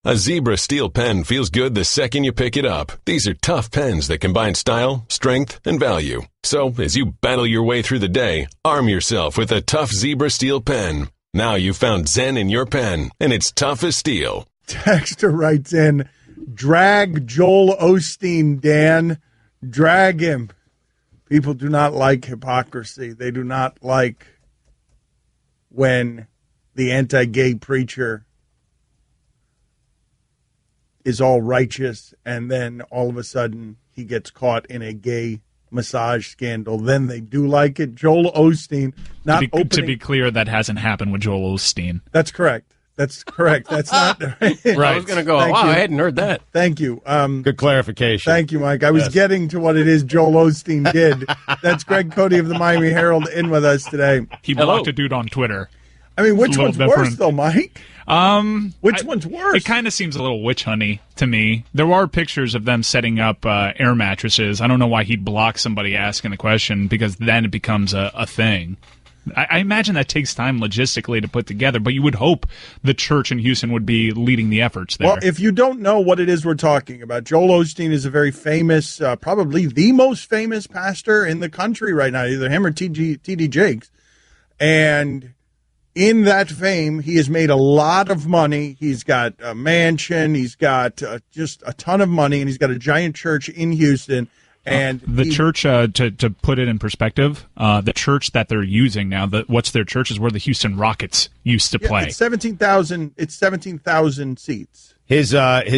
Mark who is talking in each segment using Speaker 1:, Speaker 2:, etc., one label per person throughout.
Speaker 1: A Zebra steel pen feels good the second you pick it up. These are tough pens that combine style, strength, and value. So, as you battle your way through the day, arm yourself with a tough Zebra steel pen. Now you've found Zen in your pen, and it's tough as steel.
Speaker 2: Texter writes in, drag Joel Osteen, Dan. Drag him. People do not like hypocrisy. They do not like when the anti-gay preacher is all righteous, and then all of a sudden he gets caught in a gay massage scandal. Then they do like it. Joel Osteen,
Speaker 3: to be clear, that hasn't happened with Joel Osteen.
Speaker 2: That's correct. That's not right.
Speaker 4: I was going to go, I hadn't heard that.
Speaker 2: Thank you.
Speaker 5: Good clarification.
Speaker 2: Thank you, Mike. I was getting to what it is Joel Osteen did. That's Greg Cote of the Miami Herald in with us today.
Speaker 3: He blocked a dude on Twitter.
Speaker 2: I mean, which one's worse, though, Mike? Which one's worse?
Speaker 3: It kind of seems a little witch hunty to me. There are pictures of them setting up air mattresses. I don't know why he'd block somebody asking the question, because then it becomes a thing. I imagine that takes time logistically to put together, but you would hope the church in Houston would be leading the efforts there.
Speaker 2: Well, if you don't know what it is we're talking about, Joel Osteen is a very famous, probably the most famous pastor in the country right now, either him or T.D. Jakes. And in that fame, he has made a lot of money. He's got a mansion. He's got just a ton of money, and he's got a giant church in Houston. And
Speaker 3: church, to put it in perspective, the church that they're using now, what's their church is where the Houston Rockets used to play.
Speaker 2: It's 17,000. It's 17,000 seats.
Speaker 5: His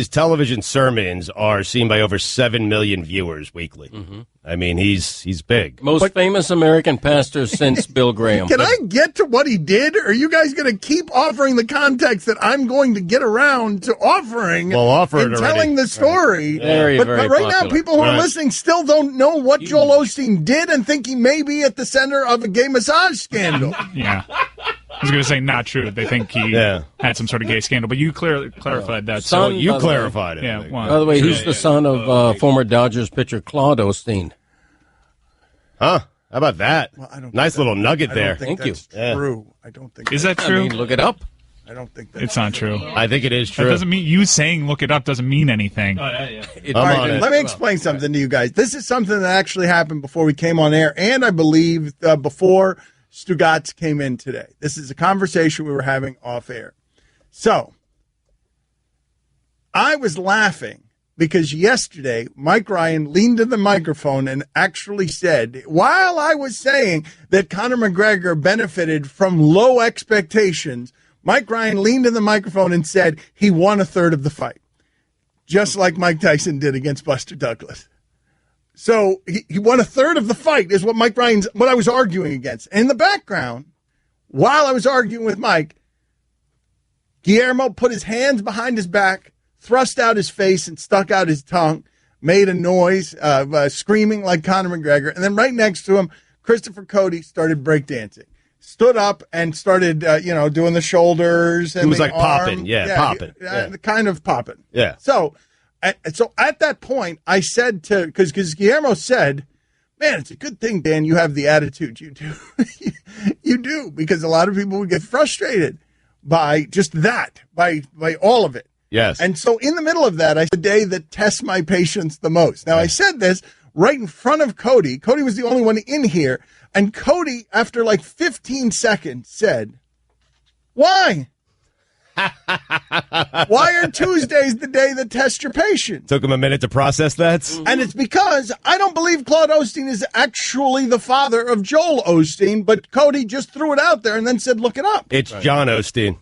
Speaker 5: television sermons are seen by over 7 million viewers weekly. Mm-hmm. I mean, he's big.
Speaker 4: Most famous American pastor since Bill Graham.
Speaker 2: Can I get to what he did? Or are you guys going to keep offering the context that I'm going to get around to offering and telling the story?
Speaker 4: Right. Very,
Speaker 2: but
Speaker 4: very
Speaker 2: right
Speaker 4: popular.
Speaker 2: now, people who are listening still don't know what Joel Osteen did and think he may be at the center of a gay massage scandal.
Speaker 3: Yeah. I was going to say not true. They think he had some sort of gay scandal, but you clarified that.
Speaker 5: So you clarified it.
Speaker 3: Yeah.
Speaker 4: By the way, he's the son of former Dodgers pitcher Claude Osteen.
Speaker 5: Huh? How about that?
Speaker 2: Well, I don't
Speaker 5: nice little nugget there.
Speaker 4: Thank you.
Speaker 2: True. I don't think.
Speaker 3: Is that true?
Speaker 4: I mean, look it up.
Speaker 2: I don't think that's
Speaker 3: it's not true.
Speaker 5: I think it is true.
Speaker 3: That doesn't mean you saying look it up doesn't mean anything.
Speaker 2: All right, let me explain something to you guys. This is something that actually happened before we came on air, and I believe before Stugotz came in today. This is a conversation we were having off air. So I was laughing because yesterday Mike Ryan leaned to the microphone and actually said, while I was saying that Conor McGregor benefited from low expectations, Mike Ryan leaned to the microphone and said he won a third of the fight, just like Mike Tyson did against Buster Douglas. So he won a third of the fight is what what I was arguing against. And in the background, while I was arguing with Mike, Guillermo put his hands behind his back, thrust out his face and stuck out his tongue, made a noise, screaming like Conor McGregor. And then right next to him, Christopher Cote started breakdancing. Stood up and started, doing the shoulders. And
Speaker 5: he was
Speaker 2: the
Speaker 5: like
Speaker 2: arm.
Speaker 5: popping. Yeah, popping.
Speaker 2: Kind of popping.
Speaker 5: Yeah.
Speaker 2: So at that point, I said because Guillermo said, man, it's a good thing, Dan, you have the attitude you do. You do, because a lot of people would get frustrated by just that, by all of it.
Speaker 5: Yes.
Speaker 2: And so in the middle of that, I said, the day that tests my patience the most. Now, I said this right in front of Cote. Cote was the only one in here. And Cote, after like 15 seconds, said, why? Why are Tuesdays the day that tests your patience?
Speaker 5: Took him a minute to process that.
Speaker 2: And it's because I don't believe Claude Osteen is actually the father of Joel Osteen, but Cote just threw it out there and then said, look it up.
Speaker 5: It's John Osteen.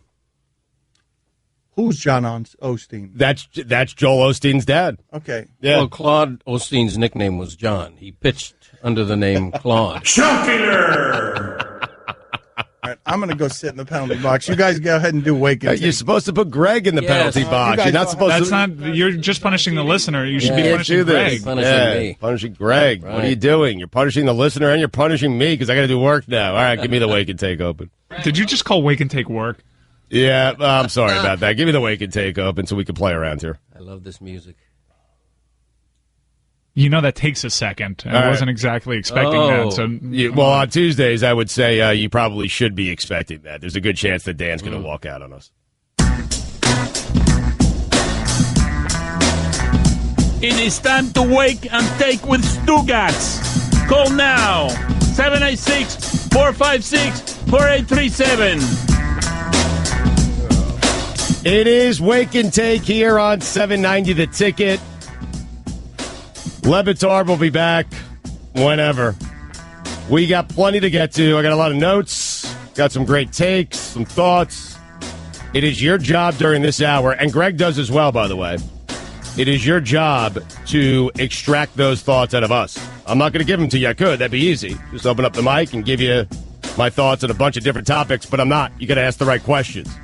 Speaker 2: Who's John Osteen?
Speaker 5: That's Joel Osteen's dad.
Speaker 2: Okay.
Speaker 5: Yeah.
Speaker 4: Well, Claude Osteen's nickname was John. He pitched under the name Claude.
Speaker 2: Chunkier! All right, I'm going to go sit in the penalty box. You guys go ahead and do wake and
Speaker 5: You're supposed to put Greg in the penalty box. You're not supposed
Speaker 3: That's
Speaker 5: to.
Speaker 3: not. You're just punishing the listener. You should be punishing Greg.
Speaker 5: Punishing Greg. Right. What are you doing? You're punishing the listener and you're punishing me because I got to do work now. All right, give me the wake and take open.
Speaker 3: Did you just call wake and take work?
Speaker 5: Yeah, I'm sorry about that. Give me the wake and take open so we can play around here.
Speaker 4: I love this music.
Speaker 3: You know that takes a second. I wasn't exactly expecting that. So,
Speaker 5: well, on Tuesdays, I would say you probably should be expecting that. There's a good chance that Dan's going to walk out on us.
Speaker 6: It is time to wake and take with Stugotz. Call now. 796-456-4837.
Speaker 5: It is Wake and Take here on 790 The Ticket. Batard will be back whenever. We got plenty to get to. I got a lot of notes, got some great takes, some thoughts. It is your job during this hour, and Greg does as well, by the way. It is your job to extract those thoughts out of us. I'm not going to give them to you. I could. That'd be easy. Just open up the mic and give you my thoughts on a bunch of different topics, but I'm not. You got to ask the right questions.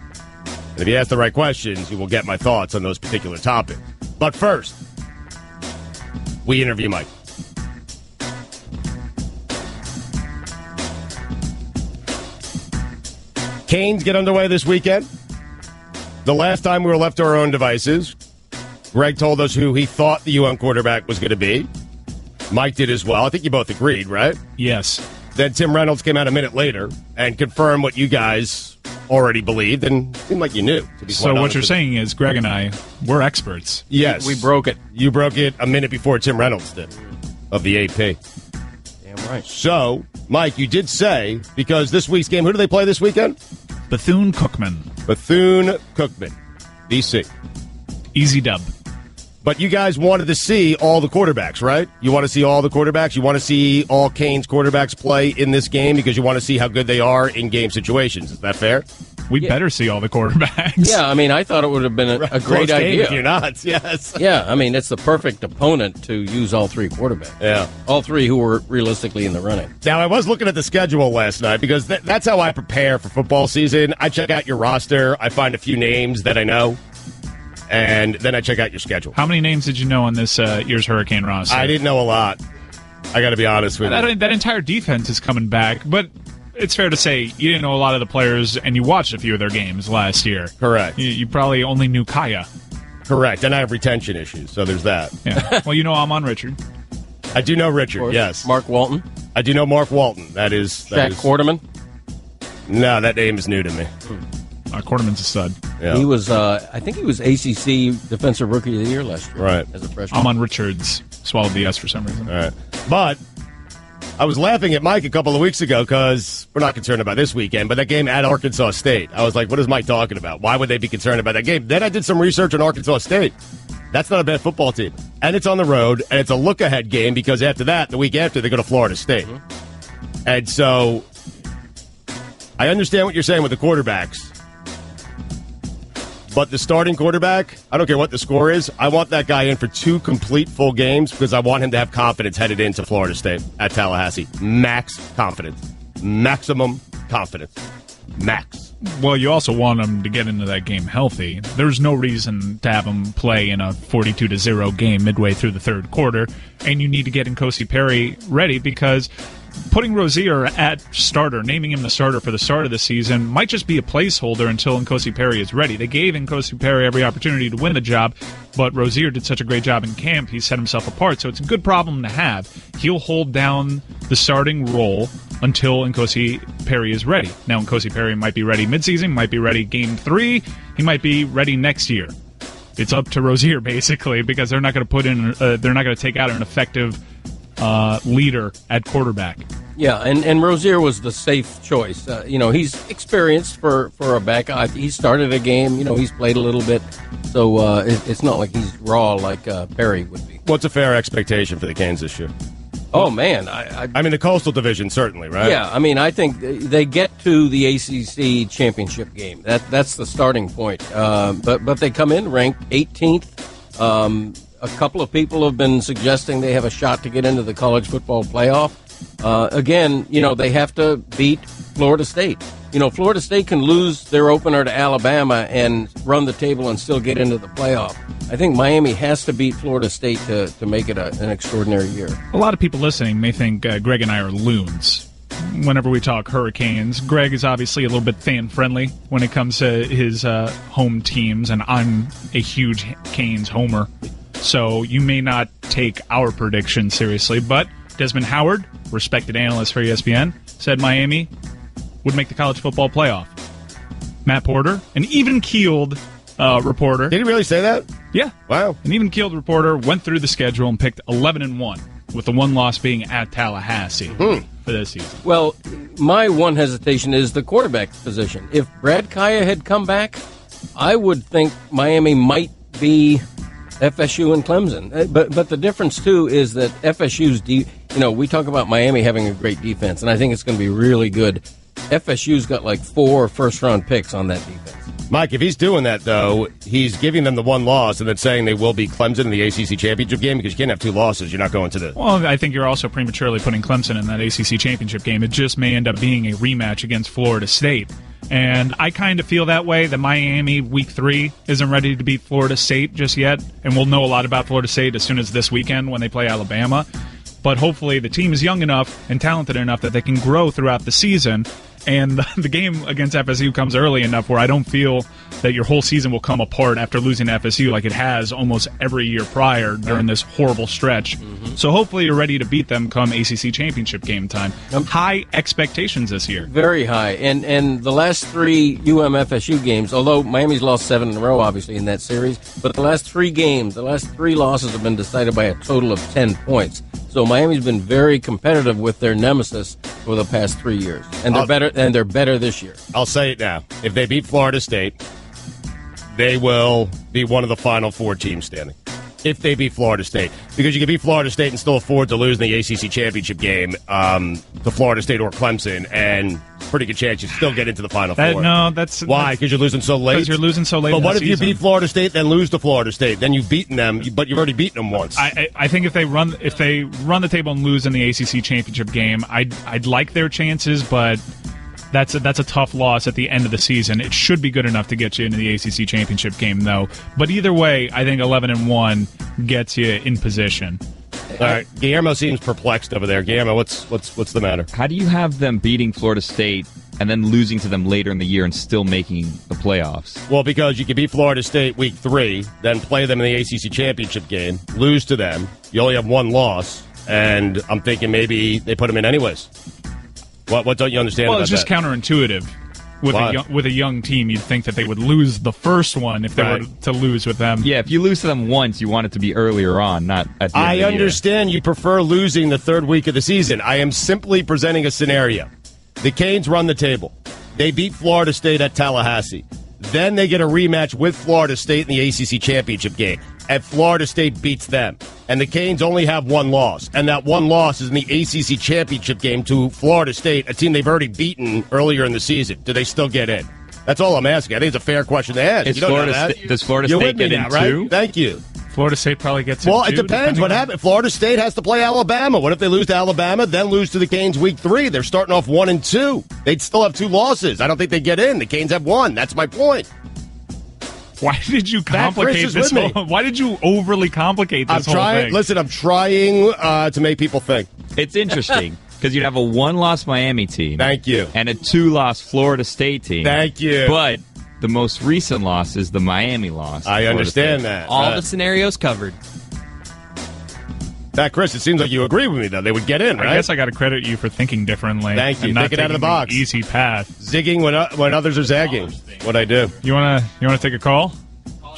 Speaker 5: And if you ask the right questions, you will get my thoughts on those particular topics. But first, we interview Mike. Canes get underway this weekend. The last time we were left to our own devices, Greg told us who he thought the UM quarterback was going to be. Mike did as well. I think you both agreed, right?
Speaker 3: Yes.
Speaker 5: Then Tim Reynolds came out a minute later and confirmed what you guys already believed and seemed like you knew.
Speaker 3: So what you're saying is Greg and I, we're experts.
Speaker 5: Yes.
Speaker 4: We broke it.
Speaker 5: You broke it a minute before Tim Reynolds did of the AP.
Speaker 4: Damn right.
Speaker 5: So, Mike, you did say, because this week's game, who do they play this weekend?
Speaker 3: Bethune-Cookman.
Speaker 5: Bethune-Cookman, DC.
Speaker 3: Easy dub.
Speaker 5: But you guys wanted to see all the quarterbacks, right? You want to see all the quarterbacks? You want to see all Canes quarterbacks play in this game because you want to see how good they are in game situations. Is that fair?
Speaker 3: We better see all the quarterbacks.
Speaker 4: Yeah, I mean, I thought it would have been a great idea.
Speaker 5: If you're not, yes.
Speaker 4: Yeah, I mean, it's the perfect opponent to use all three quarterbacks.
Speaker 5: Yeah.
Speaker 4: All three who were realistically in the running.
Speaker 5: Now, I was looking at the schedule last night because that's how I prepare for football season. I check out your roster. I find a few names that I know. And then I check out your schedule.
Speaker 3: How many names did you know on this year's Hurricane roster?
Speaker 5: I didn't know a lot. I got to be honest with you.
Speaker 3: That entire defense is coming back, but it's fair to say you didn't know a lot of the players, and you watched a few of their games last year.
Speaker 5: Correct.
Speaker 3: You probably only knew Kaya.
Speaker 5: Correct, and I have retention issues, so there's that.
Speaker 3: Yeah. Well, you know I'm on Richard.
Speaker 5: I do know Richard, yes.
Speaker 4: Mark Walton.
Speaker 5: I do know Mark Walton. That is
Speaker 4: Quarterman.
Speaker 5: No, that name is new to me.
Speaker 3: Quarterman's a stud.
Speaker 5: Yeah.
Speaker 4: He was, I think he was ACC Defensive Rookie of the Year last year.
Speaker 5: Right.
Speaker 4: As a freshman.
Speaker 3: I'm on Richard's. Swallowed the S for some reason.
Speaker 5: All right. But I was laughing at Mike a couple of weeks ago because we're not concerned about this weekend, but that game at Arkansas State. I was like, what is Mike talking about? Why would they be concerned about that game? Then I did some research on Arkansas State. That's not a bad football team. And it's on the road, and it's a look-ahead game because after that, the week after, they go to Florida State. Mm-hmm. And so I understand what you're saying with the quarterbacks. But the starting quarterback, I don't care what the score is, I want that guy in for 2 complete full games because I want him to have confidence headed into Florida State at Tallahassee. Max confidence. Maximum confidence. Max.
Speaker 3: Well, you also want him to get into that game healthy. There's no reason to have him play in a 42-0 game midway through the third quarter, and you need to get N'Kosi Perry ready because putting Rozier at starter, naming him the starter for the start of the season, might just be a placeholder until N'Kosi Perry is ready. They gave N'Kosi Perry every opportunity to win the job, but Rozier did such a great job in camp, he set himself apart, so it's a good problem to have. He'll hold down the starting role until N'Kosi Perry is ready. Now, N'Kosi Perry might be ready midseason, might be ready game 3, he might be ready next year. It's up to Rozier, basically, because they're not going to take out an effective leader at quarterback.
Speaker 4: Yeah, and Rozier was the safe choice. He's experienced for a back. He started a game. He's played a little bit, so it's not like he's raw like Perry would be.
Speaker 5: What's a fair expectation for the Canes this year?
Speaker 4: Oh man,
Speaker 5: I mean the Coastal Division certainly, right?
Speaker 4: Yeah, I mean I think they get to the ACC championship game. That's the starting point. But they come in ranked 18th. A couple of people have been suggesting they have a shot to get into the college football playoff. Again, they have to beat Florida State. Florida State can lose their opener to Alabama and run the table and still get into the playoff. I think Miami has to beat Florida State to make it an extraordinary year.
Speaker 3: A lot of people listening may think Greg and I are loons whenever we talk Hurricanes. Greg is obviously a little bit fan-friendly when it comes to his home teams, and I'm a huge Canes homer. So you may not take our prediction seriously, but Desmond Howard, respected analyst for ESPN, said Miami would make the college football playoff. Matt Porter, an even-keeled reporter.
Speaker 5: Did he really say that?
Speaker 3: Yeah.
Speaker 5: Wow.
Speaker 3: An even-keeled reporter went through the schedule and picked 11-1, with the one loss being at Tallahassee for this season.
Speaker 4: Well, my one hesitation is the quarterback position. If Brad Kaya had come back, I would think Miami might be FSU and Clemson. But the difference, too, is that FSU's we talk about Miami having a great defense, and I think it's going to be really good. FSU's got like 4 first-round picks on that defense.
Speaker 5: Mike, if he's doing that, though, he's giving them the one loss and then saying they will be Clemson in the ACC championship game because you can't have 2 losses. You're not going to the...
Speaker 3: Well, I think you're also prematurely putting Clemson in that ACC championship game. It just may end up being a rematch against Florida State. And I kind of feel that way, that Miami Week 3 isn't ready to beat Florida State just yet. And we'll know a lot about Florida State as soon as this weekend when they play Alabama. But hopefully the team is young enough and talented enough that they can grow throughout the season. And the game against FSU comes early enough where I don't feel that your whole season will come apart after losing to FSU like it has almost every year prior during this horrible stretch. So hopefully you're ready to beat them come ACC championship game time. High expectations this year.
Speaker 4: Very high. And the last 3 UM-FSU games, although Miami's lost 7 in a row, obviously, in that series, but the last 3 games, the last 3 losses have been decided by a total of 10 points. So Miami's been very competitive with their nemesis for the past 3 years, and they're better this year.
Speaker 5: I'll say it now. If they beat Florida State, they will be one of the Final 4 teams standing. If they beat Florida State. Because you can beat Florida State and still afford to lose in the ACC championship game to Florida State or Clemson, and pretty good chance you still get into the Final 4.
Speaker 3: No, that's...
Speaker 5: Why? Because you're losing so late?
Speaker 3: Because you're losing so late.
Speaker 5: But what if you beat Florida State, then lose to Florida State? Then you've beaten them, but you've already beaten them once.
Speaker 3: I think if they run the table and lose in the ACC championship game, I'd like their chances, but... That's a tough loss at the end of the season. It should be good enough to get you into the ACC championship game, though. But either way, I think 11-1 gets you in position.
Speaker 5: All right, Guillermo seems perplexed over there. Guillermo, what's the matter?
Speaker 7: How do you have them beating Florida State and then losing to them later in the year and still making the playoffs?
Speaker 5: Well, because you can beat Florida State Week 3, then play them in the ACC championship game, lose to them. You only have 1 loss, and I'm thinking maybe they put them in anyways. What don't you understand about that?
Speaker 3: Well, it's just counterintuitive. With a young team, you'd think that they would lose the first one if they were to lose with them.
Speaker 7: Yeah, if you lose to them once, you want it to be earlier on, not at the end of the
Speaker 5: understand you prefer losing the 3rd week of the season. I am simply presenting a scenario. The Canes run the table. They beat Florida State at Tallahassee. Then they get a rematch with Florida State in the ACC championship game. And Florida State beats them. And the Canes only have 1 loss. And that 1 loss is in the ACC championship game to Florida State, a team they've already beaten earlier in the season. Do they still get in? That's all I'm asking. I think it's a fair question to ask.
Speaker 7: Does Florida State get in
Speaker 5: right?
Speaker 7: too?
Speaker 5: Thank you.
Speaker 3: Florida State probably gets in
Speaker 5: Well,
Speaker 3: too,
Speaker 5: it depends what happens. Florida State has to play Alabama. What if they lose to Alabama, then lose to the Canes Week 3? They're starting off 1-2. They'd still have 2 losses. I don't think they get in. The Canes have 1. That's my point.
Speaker 3: Why did you complicate this whole? Why did you overly complicate this whole thing?
Speaker 5: Listen, I'm trying to make people think.
Speaker 7: It's interesting because you'd have a 1-loss Miami team.
Speaker 5: Thank you.
Speaker 7: And a 2-loss Florida State team.
Speaker 5: Thank you.
Speaker 7: But the most recent loss is the Miami loss.
Speaker 5: I understand that.
Speaker 8: All the scenarios covered.
Speaker 5: Chris, it seems like you agree with me, though. They would get in, right?
Speaker 3: I guess I got to credit you for thinking differently.
Speaker 5: Thank you.
Speaker 3: And not
Speaker 5: Think it out of the box.
Speaker 3: Easy path.
Speaker 5: Zigging when others are zagging. What I do.
Speaker 3: You wanna take a call?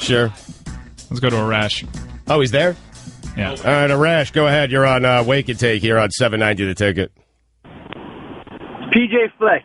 Speaker 5: Sure.
Speaker 3: Let's go to Arash.
Speaker 5: Oh, he's there?
Speaker 3: Yeah.
Speaker 5: All right, Arash, go ahead. You're on Wake and Take here on 790 The Ticket.
Speaker 9: PJ Fleck.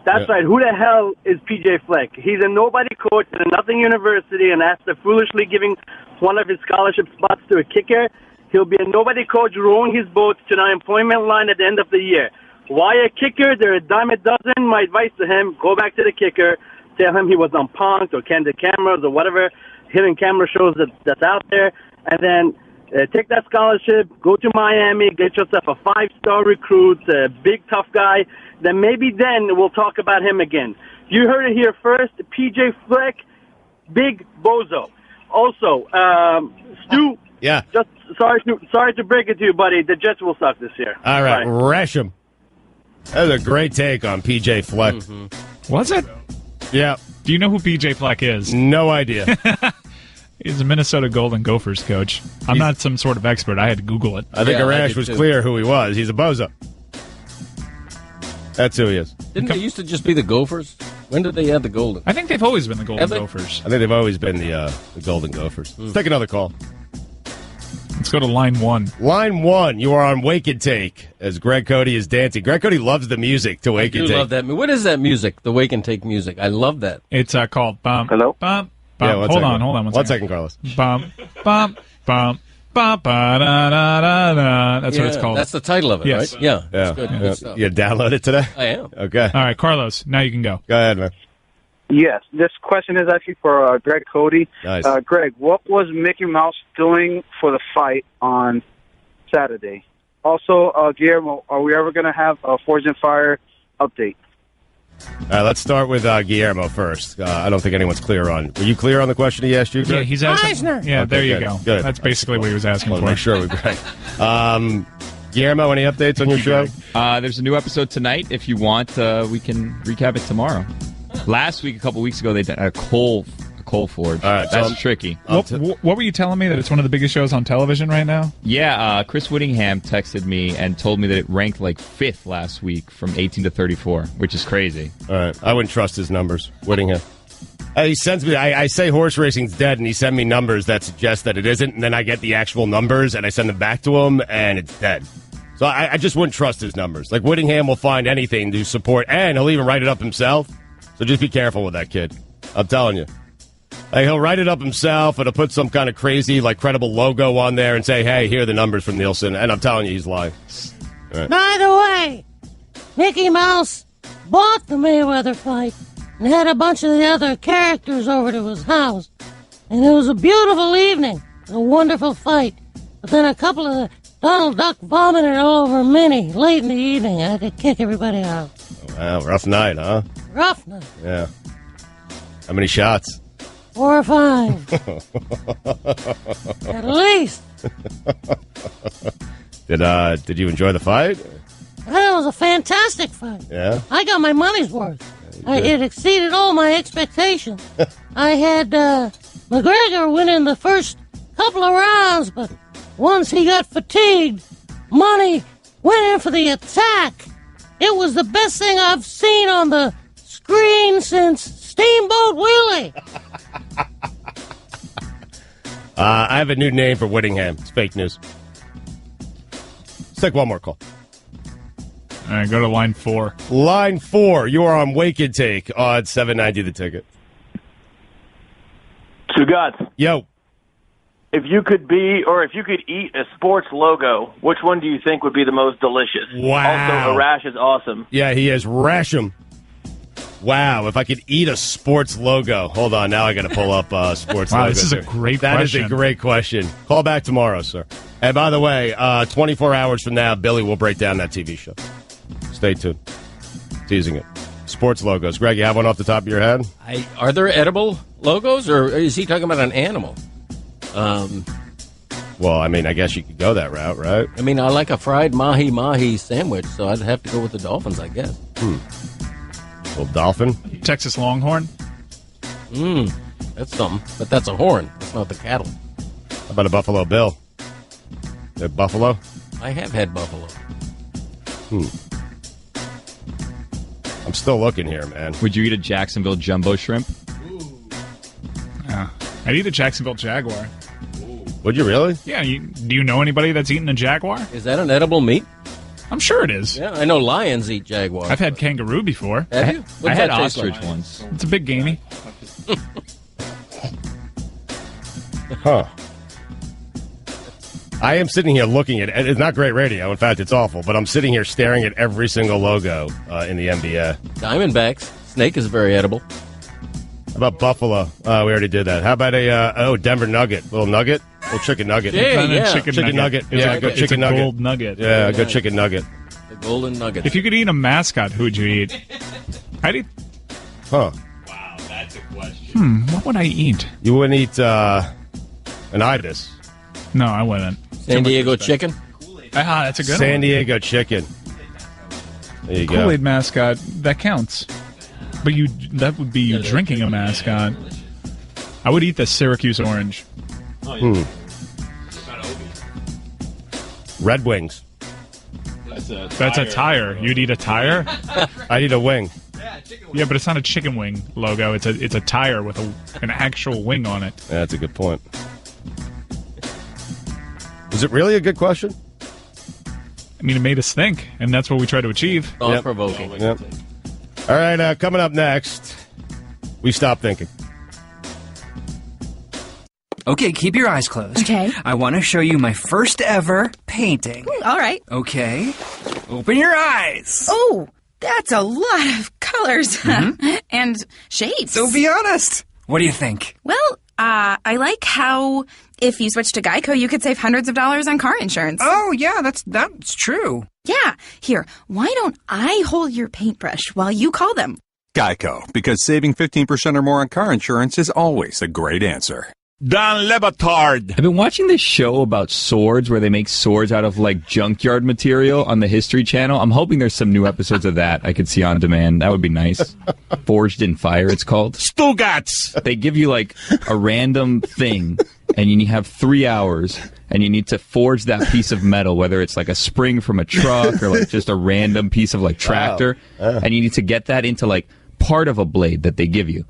Speaker 9: That's right. Who the hell is PJ Fleck? He's a nobody coach at a nothing university, and after foolishly giving one of his scholarship spots to a kicker, he'll be a nobody coach rowing his boat to the unemployment line at the end of the year. Why a kicker? They're a dime a dozen. My advice to him, go back to the kicker. Tell him he was on Punk'd or Candid Cameras or whatever hidden camera shows that's out there. And then take that scholarship, go to Miami, get yourself a 5-star recruit, a big tough guy. Then maybe then we'll talk about him again. You heard it here first. PJ Fleck, big bozo. Also, Stu.
Speaker 5: Yeah.
Speaker 9: Just sorry to break it to you, buddy. The Jets will suck this year.
Speaker 5: All right, Rash him. That was a great take on PJ Fleck.
Speaker 3: Mm-hmm. Was it?
Speaker 5: Yeah.
Speaker 3: Do you know who PJ Fleck is?
Speaker 5: No idea.
Speaker 3: He's a Minnesota Golden Gophers coach. I'm not some sort of expert. I had to Google it.
Speaker 5: I think Arash was clear who he was. He's a bozo. That's who he is.
Speaker 4: Didn't they used to just be the Gophers? When did they add the Golden?
Speaker 3: I think they've always been the Golden
Speaker 4: Have they?
Speaker 3: Gophers.
Speaker 5: I think they've always been the Golden Gophers. Let's take another call.
Speaker 3: Let's go to line 1.
Speaker 5: Line 1, you are on Wake and Take as Greg Cote is dancing. Greg Cote loves the music to Wake and
Speaker 4: I
Speaker 5: Take.
Speaker 4: love that. What is that music? The Wake and Take music. I love that.
Speaker 3: It's called Bump.
Speaker 9: Hello?
Speaker 3: Bump.
Speaker 5: Yeah,
Speaker 3: Bump.
Speaker 5: one
Speaker 3: Hold
Speaker 5: second.
Speaker 3: on.
Speaker 5: One second, Carlos.
Speaker 3: Bump. Bump. Bump. Bump. Ba-da-da-da-da. That's what it's called.
Speaker 4: That's the title of it,
Speaker 3: Yes.
Speaker 4: right? Yeah.
Speaker 5: Yeah.
Speaker 4: It's good.
Speaker 5: Yeah.
Speaker 4: Good stuff.
Speaker 5: You download it today?
Speaker 4: I am.
Speaker 5: Okay.
Speaker 3: All right, Carlos, now you can go.
Speaker 5: Go ahead, man.
Speaker 9: Yes, this question is actually for Greg Cote.
Speaker 5: Nice.
Speaker 9: Greg, what was Mickey Mouse doing for the fight on Saturday? Also, Guillermo, are we ever going to have a Forged in Fire update?
Speaker 5: All right, let's start with Guillermo first. I don't think anyone's clear on. Were you clear on the question he asked you, Greg?
Speaker 3: Yeah, he's asking. Yeah,
Speaker 5: Okay,
Speaker 3: there you
Speaker 5: good,
Speaker 3: go.
Speaker 5: good.
Speaker 3: That's basically what he was asking
Speaker 5: Want
Speaker 3: for.
Speaker 5: to make sure we're great. Guillermo, any updates on your show?
Speaker 7: There's a new episode tonight. If you want, we can recap it tomorrow. Last week, a couple weeks ago, they did a coal forge.
Speaker 5: All right,
Speaker 7: That's
Speaker 5: so
Speaker 7: tricky.
Speaker 3: What were you telling me, that it's one of the biggest shows on television right now?
Speaker 7: Yeah, Chris Whittingham texted me and told me that it ranked like 5th last week from 18 to 34, which is crazy.
Speaker 5: All right, I wouldn't trust his numbers. Whittingham. He sends me. I say horse racing's dead, and he sends me numbers that suggest that it isn't, and then I get the actual numbers and I send them back to him, and it's dead. So I just wouldn't trust his numbers. Like, Whittingham will find anything to support, and he'll even write it up himself. So just be careful with that kid. I'm telling you. Like, he'll write it up himself, and he'll put some kind of crazy, like, credible logo on there and say, hey, here are the numbers from Nielsen. And I'm telling you, he's lying. Right.
Speaker 8: By the way, Mickey Mouse bought the Mayweather fight and had a bunch of the other characters over to his house. And it was a beautiful evening. It was a wonderful fight. But then a couple of Donald Duck vomited all over Minnie late in the evening. I had to kick everybody out.
Speaker 5: Wow, rough night, huh?
Speaker 8: Rough night.
Speaker 5: Yeah. How many shots?
Speaker 8: 4 or 5. At least.
Speaker 5: Did you enjoy the fight?
Speaker 8: That was a fantastic fight.
Speaker 5: Yeah.
Speaker 8: I got my money's worth. It exceeded all my expectations. I had McGregor winning the first couple of rounds, but once he got fatigued, Money went in for the attack. It was the best thing I've seen on the screen since Steamboat Willie.
Speaker 5: I have a new name for Whittingham. It's fake news. Let's take one more call.
Speaker 3: All right, go to line 4.
Speaker 5: Line 4, you are on Wake and Take on $7.90 the ticket.
Speaker 10: Stugotz,
Speaker 5: Yo.
Speaker 10: if you could eat a sports logo, which one do you think would be the most delicious?
Speaker 5: Wow.
Speaker 10: Also, Arash is awesome.
Speaker 5: Yeah, he is. Rasham. Wow, if I could eat a sports logo. Hold on, now I got to pull up sports logo.
Speaker 3: Wow, this is a great
Speaker 5: That
Speaker 3: question.
Speaker 5: is a great question. Call back tomorrow, sir. And by the way, 24 hours from now, Billy will break down that TV show. Stay tuned. Teasing it. Sports logos. Greg, you have one off the top of your head?
Speaker 4: Are there edible logos, or is he talking about an animal?
Speaker 5: Well, I mean, I guess you could go that route, right?
Speaker 4: I mean, I like a fried mahi-mahi sandwich, so I'd have to go with the Dolphins, I guess.
Speaker 5: Little dolphin.
Speaker 3: Texas Longhorn.
Speaker 4: That's something. But that's a horn. That's not the cattle.
Speaker 5: How about a Buffalo Bill? A buffalo?
Speaker 4: I have had buffalo.
Speaker 5: I'm still looking here, man.
Speaker 7: Would you eat a Jacksonville jumbo shrimp?
Speaker 3: I'd eat a Jacksonville Jaguar.
Speaker 5: Would you really?
Speaker 3: Yeah, do you know anybody that's eaten a Jaguar?
Speaker 4: Is that an edible meat?
Speaker 3: I'm sure it is.
Speaker 4: Yeah, I know lions eat jaguar.
Speaker 3: I've had kangaroo before.
Speaker 4: Have you?
Speaker 7: I had
Speaker 4: that taste
Speaker 7: ostrich
Speaker 4: like?
Speaker 7: once.
Speaker 3: It's a big gamey.
Speaker 5: Huh. I am sitting here looking at it. It's not great radio. In fact, it's awful. But I'm sitting here staring at every single logo in the NBA.
Speaker 4: Diamondbacks. Snake is very edible.
Speaker 5: How about Buffalo? We already did that. How about a Denver Nugget? Little nugget? Little chicken nugget.
Speaker 4: Yeah.
Speaker 3: Chicken
Speaker 5: nugget.
Speaker 3: It's
Speaker 5: Yeah,
Speaker 3: a,
Speaker 5: good
Speaker 3: it's
Speaker 5: chicken
Speaker 3: a
Speaker 5: nugget.
Speaker 3: gold nugget.
Speaker 5: Yeah, a good chicken nugget.
Speaker 4: The golden nugget.
Speaker 3: If you could eat a mascot, who would you eat? I'd eat.
Speaker 5: Huh.
Speaker 7: Wow, that's a question.
Speaker 3: What would I eat?
Speaker 5: You wouldn't eat an ibis.
Speaker 3: No, I wouldn't.
Speaker 4: San Diego chicken.
Speaker 3: That's a good
Speaker 5: San
Speaker 3: one.
Speaker 5: Diego chicken. There you go.
Speaker 3: Kool-Aid mascot, that counts. But that would be you drinking a mascot. I would eat the Syracuse orange.
Speaker 5: Red Wings.
Speaker 3: That's a tire. You'd eat a tire?
Speaker 5: I'd eat a wing.
Speaker 3: Yeah, but it's not a chicken wing logo. It's a tire with an actual wing on it.
Speaker 5: Yeah, that's a good point. Was it really a good question?
Speaker 3: I mean, it made us think, and that's what we try to achieve.
Speaker 4: Thought-provoking.
Speaker 5: Yep. All right, coming up next, we stop thinking.
Speaker 11: Okay, keep your eyes closed.
Speaker 12: Okay.
Speaker 11: I want to show you my first ever painting.
Speaker 12: All right.
Speaker 11: Okay. Open your eyes.
Speaker 12: Oh, that's a lot of colors and shapes.
Speaker 11: So be honest. What do you think?
Speaker 12: Well, I like how if you switch to Geico, you could save hundreds of dollars on car insurance.
Speaker 11: Oh, yeah, that's true.
Speaker 12: Yeah. Here, why don't I hold your paintbrush while you call them?
Speaker 13: Geico, because saving 15% or more on car insurance is always a great answer.
Speaker 6: Don Le Batard.
Speaker 7: I've been watching this show about swords where they make swords out of like junkyard material on the History Channel. I'm hoping there's some new episodes of that I could see on demand. That would be nice. Forged in Fire, it's called.
Speaker 6: Stugotz.
Speaker 7: They give you like a random thing, and you have 3 hours, and you need to forge that piece of metal, whether it's like a spring from a truck or like just a random piece of like tractor, and you need to get that into like part of a blade that they give you.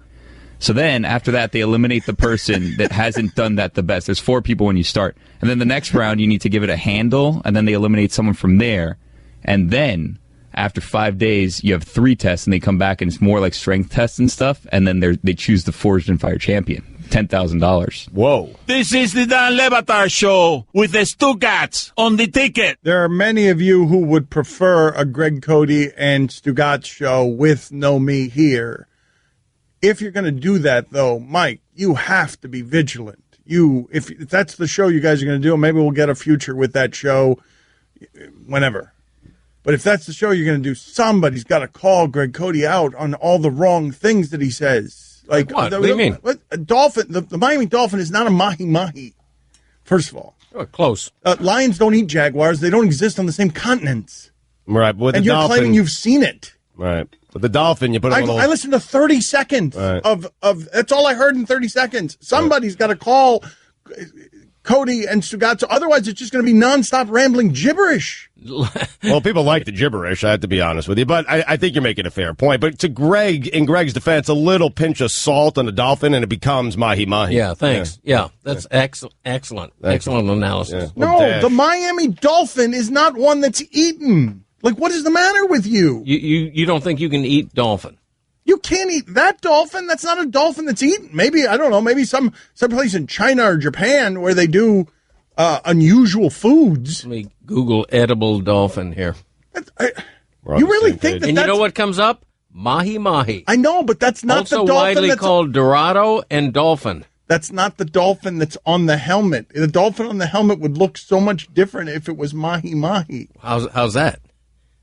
Speaker 7: So then, after that, they eliminate the person that hasn't done that the best. There's 4 people when you start. And then the next round, you need to give it a handle, and then they eliminate someone from there. And then, after 5 days, you have 3 tests, and they come back, and it's more like strength tests and stuff. And then they choose the Forged in Fire champion. $10,000.
Speaker 5: Whoa.
Speaker 6: This is the Dan Le Batard Show with the Stugotz on the ticket.
Speaker 2: There are many of you who would prefer a Greg Cote and Stugotz show with no me here. If you're going to do that, though, Mike, you have to be vigilant. If that's the show you guys are going to do, maybe we'll get a future with that show whenever. But if that's the show you're going to do, somebody's got to call Greg Cote out on all the wrong things that he says. Like
Speaker 4: what? What do you mean?
Speaker 2: A dolphin, the Miami dolphin is not a mahi-mahi, first of all.
Speaker 4: Oh, close.
Speaker 2: Lions don't eat jaguars. They don't exist on the same continents.
Speaker 5: Right. With
Speaker 2: and
Speaker 5: the
Speaker 2: you're
Speaker 5: dolphin,
Speaker 2: claiming you've seen it.
Speaker 5: Right. With the dolphin, you put it on
Speaker 2: I listened to 30 seconds of that's all I heard in 30 seconds. Somebody's got to call Cote and Stugotz. Otherwise, it's just going to be nonstop rambling gibberish.
Speaker 5: Well, people like the gibberish, I have to be honest with you. But I think you're making a fair point. But to Greg, in Greg's defense, a little pinch of salt on a dolphin and it becomes mahi-mahi.
Speaker 4: Yeah, thanks. Yeah, that's excellent. Excellent analysis.
Speaker 5: Yeah.
Speaker 2: No, the Miami dolphin is not one that's eaten. Like, what is the matter with you?
Speaker 4: You don't think you can eat dolphin?
Speaker 2: You can't eat that dolphin. That's not a dolphin that's eaten. Maybe, I don't know, maybe some place in China or Japan where they do unusual foods.
Speaker 4: Let me Google edible dolphin here.
Speaker 2: You really think that?
Speaker 4: And you know what comes up? Mahi-mahi.
Speaker 2: I know, but that's not
Speaker 4: also
Speaker 2: the dolphin.
Speaker 4: Widely called Dorado and dolphin.
Speaker 2: That's not the dolphin that's on the helmet. The dolphin on the helmet would look so much different if it was mahi-mahi.
Speaker 4: How's that?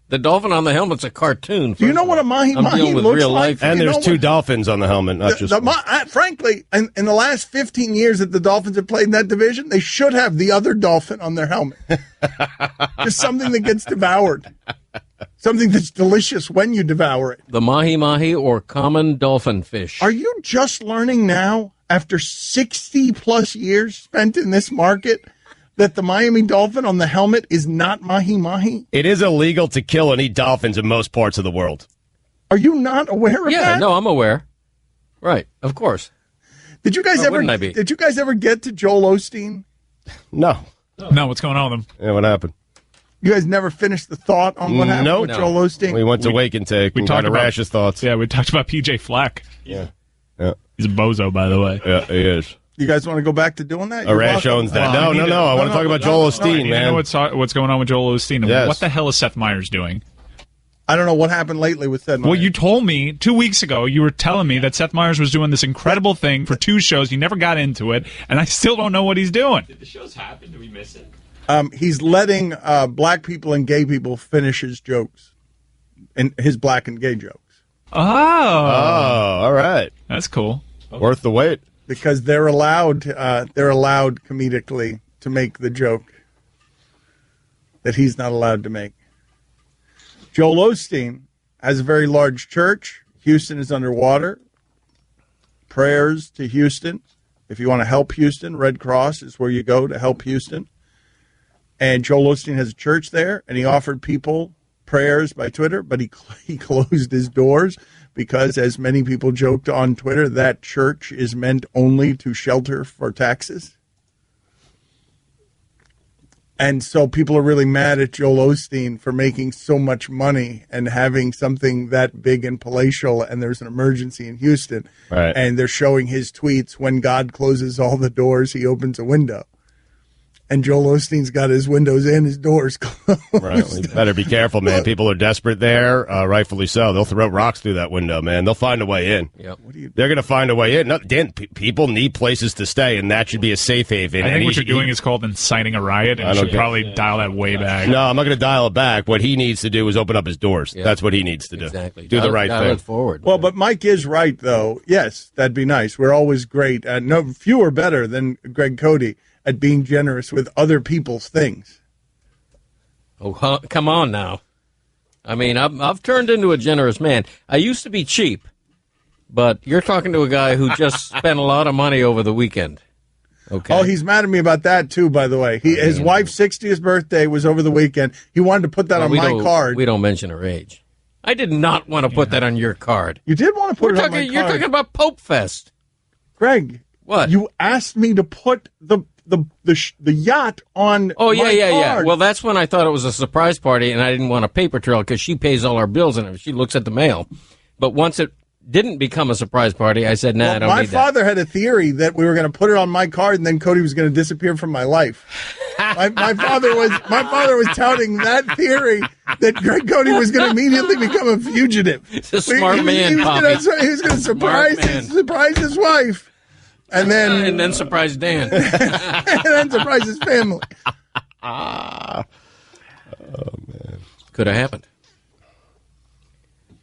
Speaker 4: The dolphin on the helmet's a cartoon.
Speaker 2: Do you know what a mahi-mahi looks
Speaker 4: real
Speaker 2: like?
Speaker 4: life.
Speaker 5: And there's 2 dolphins on the helmet, not just one.
Speaker 2: Frankly, in the last 15 years that the Dolphins have played in that division, they should have the other dolphin on their helmet. Just something that gets devoured. Something that's delicious when you devour it.
Speaker 4: The mahi-mahi or common dolphin fish.
Speaker 2: Are you just learning now, after 60-plus years spent in this market, that the Miami dolphin on the helmet is not mahi-mahi?
Speaker 5: It is illegal to kill and eat dolphins in most parts of the world.
Speaker 2: Are you not aware of that?
Speaker 4: Yeah, no, I'm aware. Right, of course.
Speaker 2: Did you guys ever get to Joel Osteen?
Speaker 5: No.
Speaker 3: No, what's going on with him?
Speaker 5: Yeah, what happened?
Speaker 2: You guys never finished the thought on what happened with Joel Osteen?
Speaker 5: We went to Wake and Take. We talked about Rash's thoughts.
Speaker 3: Yeah, we talked about PJ Fleck.
Speaker 5: Yeah.
Speaker 3: He's a bozo, by the way.
Speaker 5: Yeah, he is.
Speaker 2: You guys want to go back to doing that?
Speaker 5: Rash owns that. No. I want to talk about Joel Osteen, man.
Speaker 3: You know what's going on with Joel Osteen?
Speaker 5: Yes.
Speaker 3: What the hell is Seth Meyers doing?
Speaker 2: I don't know what happened lately with Seth Meyers.
Speaker 3: Well, you told me 2 weeks ago, you were telling me that Seth Meyers was doing this incredible thing for 2 shows. You never got into it, and I still don't know what he's doing.
Speaker 7: Did the shows happen? Did we miss it?
Speaker 2: He's letting black people and gay people finish his jokes, and his black and gay jokes.
Speaker 3: Oh,
Speaker 5: all right.
Speaker 3: That's cool.
Speaker 5: Worth the wait.
Speaker 2: Because they're allowed comedically to make the joke that he's not allowed to make. Joel Osteen has a very large church. Houston is underwater. Prayers to Houston. If you want to help Houston, Red Cross is where you go to help Houston. And Joel Osteen has a church there, and he offered people prayers by Twitter, but he closed his doors because, as many people joked on Twitter, that church is meant only to shelter for taxes. And so people are really mad at Joel Osteen for making so much money and having something that big and palatial, and there's an emergency in Houston.
Speaker 5: Right.
Speaker 2: And they're showing his tweets, when God closes all the doors, he opens a window. And Joel Osteen's got his windows and his doors closed.
Speaker 5: Right. We better be careful, man. People are desperate there, rightfully so. They'll throw rocks through that window, man. They'll find a way in.
Speaker 4: Yep.
Speaker 5: They're going to find a way in. No, Dan, people need places to stay, and that should be a safe haven.
Speaker 3: I think what you're doing is called inciting a riot, and you should probably dial that way back.
Speaker 5: No, I'm not going to dial it back. What he needs to do is open up his doors.
Speaker 4: Yeah.
Speaker 5: That's what he needs to do.
Speaker 4: Exactly.
Speaker 5: Do the right
Speaker 4: dial
Speaker 5: thing.
Speaker 4: it forward.
Speaker 2: Well, but Mike is right, though. Yes, that'd be nice. We're always great. No, few are better than Greg Cote at being generous with other people's things.
Speaker 4: Oh, come on now. I mean, I've turned into a generous man. I used to be cheap, but you're talking to a guy who just spent a lot of money over the weekend. Okay.
Speaker 2: Oh, he's mad at me about that, too, by the way. His wife's 60th birthday was over the weekend. He wanted to put that on my card.
Speaker 4: We don't mention her age. I did not want to put that on your card.
Speaker 2: You did want to put it on my card.
Speaker 4: You're talking about Pope Fest.
Speaker 2: Greg.
Speaker 4: What?
Speaker 2: You asked me to put the yacht on my card.
Speaker 4: Well, that's when I thought it was a surprise party, and I didn't want a paper trail because she pays all our bills and she looks at the mail. But once it didn't become a surprise party, I said, I don't need that.
Speaker 2: My father had a theory that we were going to put it on my card, and then Cody was going to disappear from my life. my father was touting that theory that Greg Cote was going to immediately become a fugitive.
Speaker 4: It's a smart man, Poppy.
Speaker 2: He was going to surprise his wife. And then
Speaker 4: surprise Dan.
Speaker 2: And then surprise his family.
Speaker 5: Oh, man.
Speaker 4: Could have happened.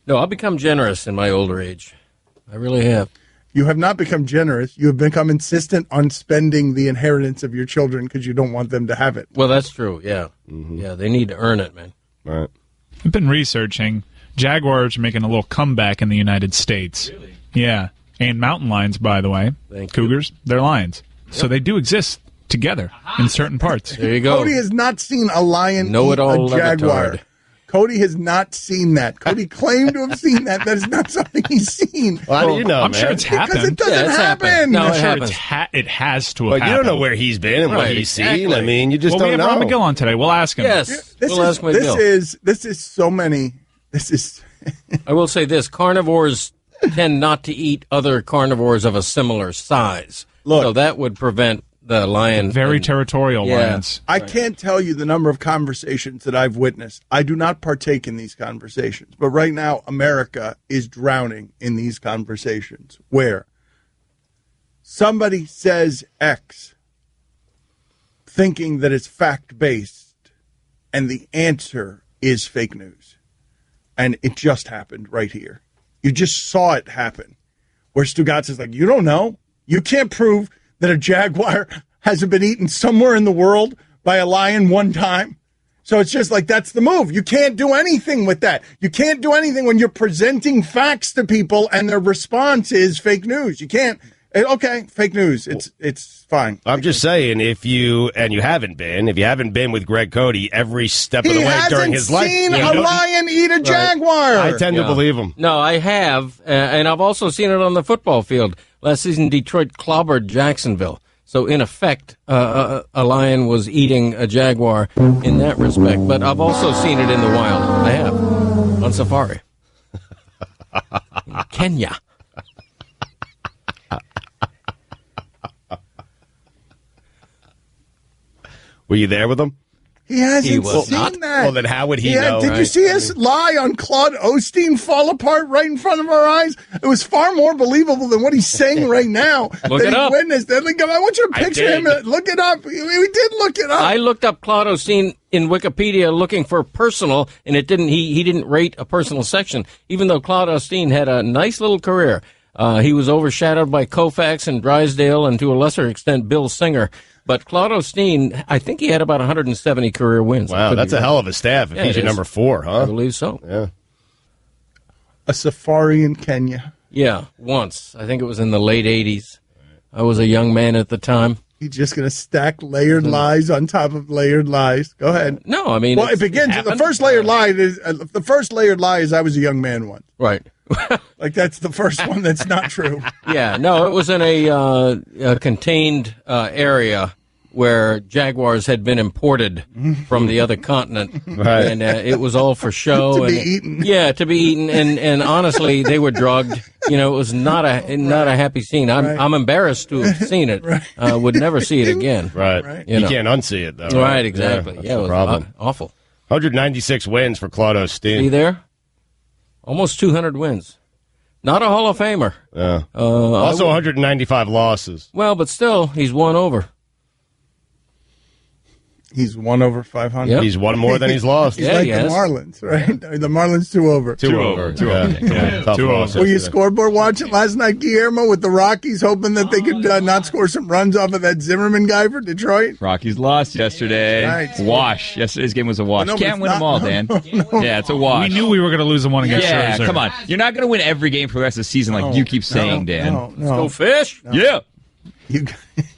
Speaker 4: No, I'll become generous in my older age. I really have.
Speaker 2: You have not become generous. You have become insistent on spending the inheritance of your children because you don't want them to have it.
Speaker 4: Well, that's true, yeah. Mm-hmm. Yeah, they need to earn it, man.
Speaker 5: Right.
Speaker 3: I've been researching. Jaguars are making a little comeback in the United States. Really? Yeah. And mountain lions, by the way. Cougars, they're lions. Yep. So they do exist together in certain parts.
Speaker 4: There you go.
Speaker 2: Cody has not seen a lion eat a jaguar.
Speaker 4: Batard.
Speaker 2: Cody has not seen that. Cody claimed to have seen that. That is not something he's seen.
Speaker 5: Well, how do you know,
Speaker 3: I'm
Speaker 5: man?
Speaker 3: sure it's happened.
Speaker 2: Because it doesn't happen.
Speaker 4: No,
Speaker 3: I'm sure
Speaker 4: happens.
Speaker 3: it has to have
Speaker 5: Well,
Speaker 3: happened.
Speaker 5: you don't know where he's been and what he's seen. I mean, you just
Speaker 3: we
Speaker 5: don't
Speaker 3: have
Speaker 5: know.
Speaker 3: Ron McGill on today. We'll ask him.
Speaker 4: Yes, we'll ask McGill.
Speaker 2: This is so many. This is.
Speaker 4: I will say this: carnivores tend not to eat other carnivores of a similar size.
Speaker 2: Look,
Speaker 4: so that would prevent the lion.
Speaker 3: Very territorial lions.
Speaker 2: I can't tell you the number of conversations that I've witnessed. I do not partake in these conversations. But right now, America is drowning in these conversations where somebody says X thinking that it's fact-based, and the answer is fake news. And it just happened right here. You just saw it happen. Where Stugotz is like, you don't know. You can't prove that a jaguar hasn't been eaten somewhere in the world by a lion one time. So it's just like, that's the move. You can't do anything with that. You can't do anything when you're presenting facts to people and their response is fake news. You can't. Okay, fake news. It's fine.
Speaker 5: I'm just saying, if you haven't been with Greg Cote every step of the way during his life,
Speaker 2: he hasn't seen a lion eat a jaguar.
Speaker 5: I tend to believe him.
Speaker 4: No, I have, and I've also seen it on the football field. Last season, Detroit clobbered Jacksonville. So, in effect, a lion was eating a jaguar in that respect. But I've also seen it in the wild. I have, on safari. In Kenya.
Speaker 5: Were you there with him?
Speaker 2: He hasn't seen that.
Speaker 5: Well, then how would he know?
Speaker 2: Did you see us lie on Claude Osteen fall apart right in front of our eyes? It was far more believable than what he's saying right now.
Speaker 4: Look it up.
Speaker 2: Witnessed. I want you to picture him. Look it up. We did look it up.
Speaker 4: I looked up Claude Osteen in Wikipedia looking for personal, and it didn't. He didn't rate a personal section, even though Claude Osteen had a nice little career. He was overshadowed by Koufax and Drysdale, and to a lesser extent, Bill Singer. But Claude Osteen, I think he had about 170 career wins.
Speaker 5: Wow, that's a hell of a staff if he's your number 4, huh?
Speaker 4: I believe so.
Speaker 5: Yeah.
Speaker 2: A safari in Kenya.
Speaker 4: Yeah, once. I think it was in the late 80s. I was a young man at the time.
Speaker 2: He's just going to stack layered lies on top of layered lies. Go ahead.
Speaker 4: No, I mean,
Speaker 2: well, it begins. The first layered lie is I was a young man once.
Speaker 4: Right.
Speaker 2: Like that's the first one that's not true.
Speaker 4: Yeah, no, it was in a contained area where jaguars had been imported from the other continent,
Speaker 5: Right.
Speaker 4: and it was all for show.
Speaker 2: To
Speaker 4: and
Speaker 2: be eaten.
Speaker 4: Yeah, to be eaten, and honestly, they were drugged. You know, it was not a happy scene. I'm embarrassed to have seen it. Would never see it again.
Speaker 5: Right.
Speaker 4: You
Speaker 5: You
Speaker 4: know.
Speaker 5: can't unsee it, though.
Speaker 4: Right, exactly.
Speaker 5: That's
Speaker 4: Yeah, it
Speaker 5: the
Speaker 4: was
Speaker 5: problem.
Speaker 4: awful.
Speaker 5: 196 wins for Claude Osteen.
Speaker 4: See there? Almost 200 wins. Not a Hall of Famer.
Speaker 5: Yeah. Also 195 losses.
Speaker 4: Well, but still, he's won over.
Speaker 2: He's 1 over 500.
Speaker 4: Yep.
Speaker 5: He's won more than he's lost.
Speaker 2: He's
Speaker 4: Yeah,
Speaker 2: like
Speaker 4: he
Speaker 2: the
Speaker 4: has.
Speaker 2: Marlins, right? The Marlins 2 over.
Speaker 5: Two over. Yeah. Tough loss
Speaker 2: Were you
Speaker 5: yesterday.
Speaker 2: scoreboard watching last night, Guillermo, with the Rockies, hoping that they could not score some runs off of that Zimmerman guy for Detroit?
Speaker 7: Rockies lost yesterday.
Speaker 2: Right.
Speaker 7: Wash. Yesterday's game was a wash.
Speaker 2: No, but
Speaker 7: Can't
Speaker 2: it's
Speaker 7: win them
Speaker 2: not.
Speaker 7: all, Dan. Yeah, it's a wash.
Speaker 3: We knew we were going to lose the one against
Speaker 7: Yeah,
Speaker 3: Scherzer.
Speaker 7: come on. You're not going to win every game for the rest of the season like you keep saying, Dan.
Speaker 2: No.
Speaker 4: Go fish.
Speaker 7: Yeah.
Speaker 2: You,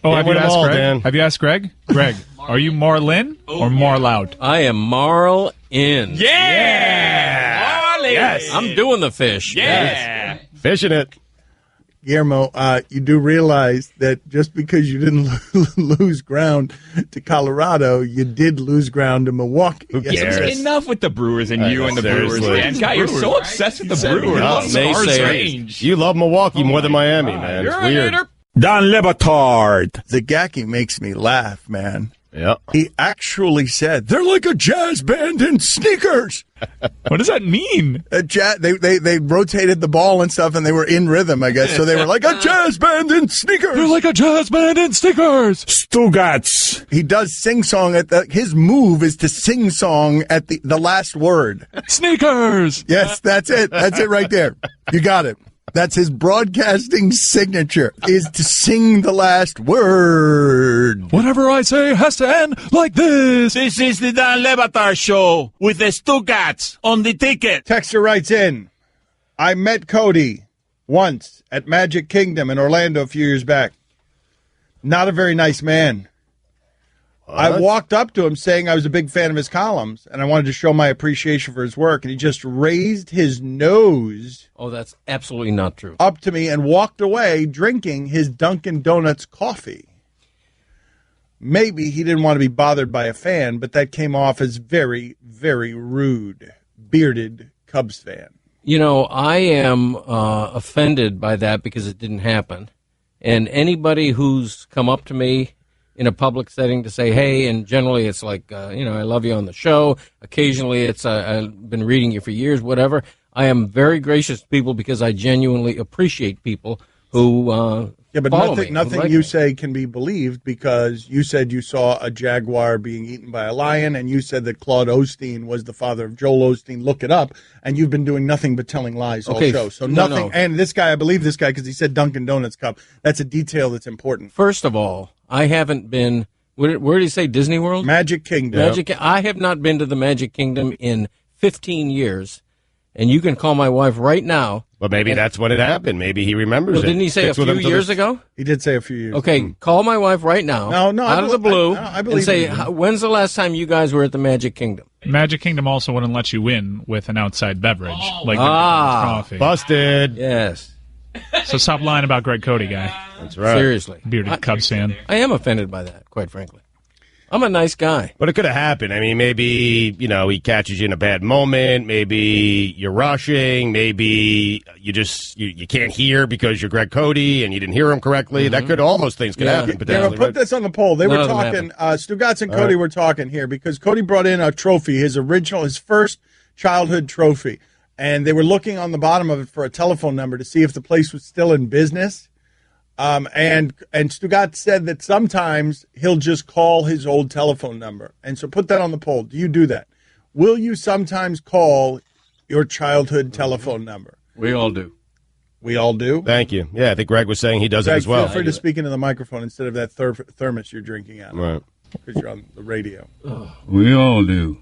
Speaker 3: Oh, have
Speaker 5: win
Speaker 3: you
Speaker 5: them
Speaker 3: asked
Speaker 5: all,
Speaker 3: Greg?
Speaker 5: Dan.
Speaker 3: Have you asked Greg? Greg, are you Marlin or Marlout?
Speaker 4: I am Marl in.
Speaker 7: Yeah! Marlins!
Speaker 5: Yes.
Speaker 4: I'm doing the fish.
Speaker 7: Yeah!
Speaker 5: Fishing it.
Speaker 2: Guillermo, you do realize that just because you didn't lose ground to Colorado, you did lose ground to Milwaukee.
Speaker 5: Who cares?
Speaker 7: Enough with the Brewers and you and the Brewers,
Speaker 5: Seriously.
Speaker 7: Dan. God, you're so obsessed with the Brewers.
Speaker 5: Yeah.
Speaker 7: Stars
Speaker 4: Naysayers.
Speaker 7: range.
Speaker 5: You love Milwaukee more than Miami, man. It's
Speaker 7: You're a
Speaker 5: weird.
Speaker 7: hater.
Speaker 6: Don Lebatard.
Speaker 2: Zagacki makes me laugh, man.
Speaker 5: Yeah.
Speaker 2: He actually said, they're like a jazz band in sneakers.
Speaker 3: What does that mean?
Speaker 2: They rotated the ball and stuff, and they were in rhythm, I guess. So they were like a jazz band in sneakers.
Speaker 3: They're like a jazz band in stickers.
Speaker 6: Stugotz.
Speaker 2: He does sing song his move is to sing song at the last word.
Speaker 3: Sneakers.
Speaker 2: Yes, that's it. That's it right there. You got it. That's his broadcasting signature, is to sing the last word.
Speaker 3: Whatever I say has to end like this.
Speaker 6: This is the Don Lebatard Show with the Stugotz on the ticket.
Speaker 2: Texter writes in, I met Cody once at Magic Kingdom in Orlando a few years back. Not a very nice man. I walked up to him saying I was a big fan of his columns, and I wanted to show my appreciation for his work, and he just raised his nose
Speaker 4: Oh, that's absolutely not true.
Speaker 2: up to me and walked away drinking his Dunkin' Donuts coffee. Maybe he didn't want to be bothered by a fan, but that came off as very, very rude. Bearded Cubs fan.
Speaker 4: You know, I am offended by that because it didn't happen. And anybody who's come up to me in a public setting to say, hey, and generally it's like, I love you on the show. Occasionally it's, I've been reading you for years, whatever. I am very gracious to people because I genuinely appreciate people who
Speaker 2: but
Speaker 4: follow me,
Speaker 2: nothing
Speaker 4: who like
Speaker 2: you
Speaker 4: me.
Speaker 2: say can be believed because you said you saw a jaguar being eaten by a lion, and you said that Claude Osteen was the father of Joel Osteen. Look it up, and you've been doing nothing but telling lies all show. So nothing.
Speaker 4: No.
Speaker 2: And this guy, I believe this guy because he said Dunkin' Donuts cup. That's a detail that's important.
Speaker 4: First of all, I haven't been, where did he say, Disney World?
Speaker 2: Magic Kingdom.
Speaker 4: I have not been to the Magic Kingdom in 15 years, and you can call my wife right now.
Speaker 5: But maybe that's when it happened. Maybe he remembers
Speaker 4: Well,
Speaker 5: it.
Speaker 4: didn't he say a
Speaker 5: Sticks with
Speaker 4: few
Speaker 5: him to
Speaker 4: years
Speaker 5: the-
Speaker 4: ago?
Speaker 2: He did say a few years.
Speaker 4: Okay, call my wife right now.
Speaker 2: No,
Speaker 4: out of the blue,
Speaker 2: I believe
Speaker 4: and say,
Speaker 2: you.
Speaker 4: when's the last time you guys were at the Magic Kingdom?
Speaker 3: Magic Kingdom also wouldn't let you in with an outside beverage like the coffee.
Speaker 5: Busted.
Speaker 4: Yes.
Speaker 3: So stop lying about Greg Cote, guy.
Speaker 5: That's right.
Speaker 4: Seriously.
Speaker 3: Bearded Cubs fan.
Speaker 4: I am offended by that, quite frankly. I'm a nice guy.
Speaker 5: But it could have happened. I mean, maybe, he catches you in a bad moment. Maybe you're rushing. Maybe you can't hear because you're Greg Cote and you didn't hear him correctly.
Speaker 4: Mm-hmm.
Speaker 5: All those things could happen
Speaker 2: Yeah,
Speaker 5: potentially.
Speaker 2: put this on the poll. They
Speaker 4: None
Speaker 2: were
Speaker 4: of them
Speaker 2: talking. Stugotz and
Speaker 5: All
Speaker 2: Cody
Speaker 5: right.
Speaker 2: were talking here because Cody brought in a trophy, his first childhood trophy, and they were looking on the bottom of it for a telephone number to see if the place was still in business. And Stugotz said that sometimes he'll just call his old telephone number, and so put that on the poll. Do you do that? Will you sometimes call your childhood telephone number?
Speaker 4: We all do.
Speaker 2: We all do.
Speaker 5: Thank you. Yeah, I think Greg was saying he does it
Speaker 2: Greg,
Speaker 5: as well.
Speaker 2: feel free to speak into the microphone instead of that thermos you're drinking out of.
Speaker 5: Right.
Speaker 2: Because you're on the radio.
Speaker 6: We all do.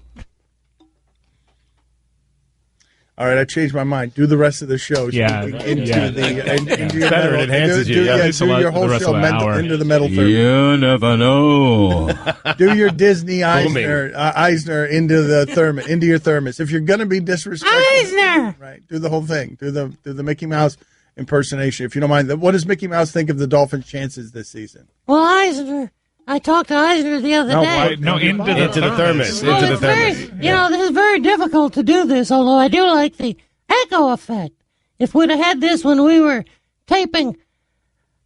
Speaker 2: All right, I changed my mind. Do the rest of the show.
Speaker 3: Yeah,
Speaker 2: into
Speaker 3: yeah.
Speaker 2: into your
Speaker 5: Better,
Speaker 2: metal,
Speaker 5: it enhances
Speaker 2: do,
Speaker 5: you, yeah.
Speaker 2: do your whole
Speaker 3: The rest
Speaker 2: show
Speaker 3: of the hour.
Speaker 2: into the metal thermos.
Speaker 5: You never know.
Speaker 2: Do your Disney Eisner into the thermos, into your thermos. If you're going to be disrespectful,
Speaker 8: Eisner!
Speaker 2: right? Do the whole thing. Do the Mickey Mouse impersonation, if you don't mind. What does Mickey Mouse think of the Dolphins' chances this season?
Speaker 8: Well, Eisner, I talked to Eisner the other day.
Speaker 5: Into the thermos.
Speaker 8: Well,
Speaker 5: Into the
Speaker 8: it's very,
Speaker 5: thermos.
Speaker 8: this is very difficult to do this, although I do like the echo effect. If we'd have had this when we were taping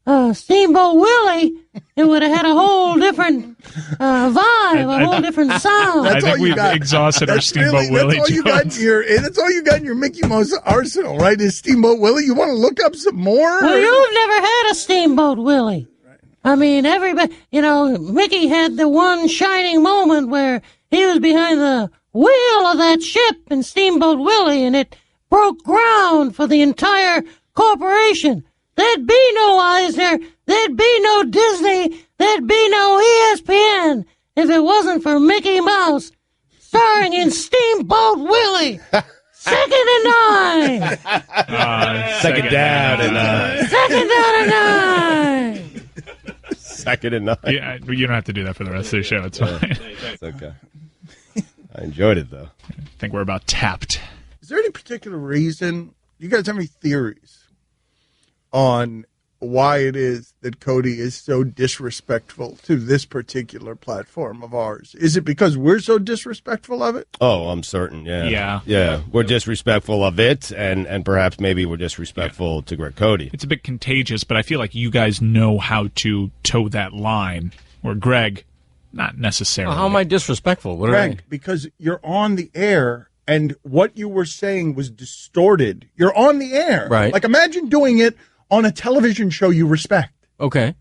Speaker 8: Steamboat Willie, it would have had a whole different vibe, a whole different sound.
Speaker 3: I think we've exhausted our Steamboat Willie
Speaker 2: That's all you got in your. That's all you got in your Mickey Mouse arsenal, right? Is Steamboat Willie? You want to look up some more?
Speaker 8: Well, you've never had a Steamboat Willie. I mean, everybody, Mickey had the one shining moment where he was behind the wheel of that ship in Steamboat Willie, and it broke ground for the entire corporation. There'd be no Eisner, there'd be no Disney, there'd be no ESPN if it wasn't for Mickey Mouse starring in Steamboat Willie. Second and 9.
Speaker 5: Second down and 9.
Speaker 8: Second down and 9.
Speaker 5: Second and 9.
Speaker 3: Yeah, you don't have to do that for the rest of the show. It's fine.
Speaker 5: It's okay. I enjoyed it, though.
Speaker 3: I think we're about tapped.
Speaker 2: Is there any particular reason? You guys have any theories on why it is that Cody is so disrespectful to this particular platform of ours? Is it because we're so disrespectful of it?
Speaker 5: Oh, I'm certain,
Speaker 3: Yeah.
Speaker 5: Yeah, we're disrespectful of it, and perhaps maybe we're disrespectful to Greg Cote.
Speaker 3: It's a bit contagious, but I feel like you guys know how to toe that line, where Greg, not necessarily.
Speaker 4: Well, how am I disrespectful? What
Speaker 2: Greg, because you're on the air and what you were saying was distorted. You're on the air.
Speaker 4: Right.
Speaker 2: Like, imagine doing it on a television show you respect.
Speaker 4: Okay.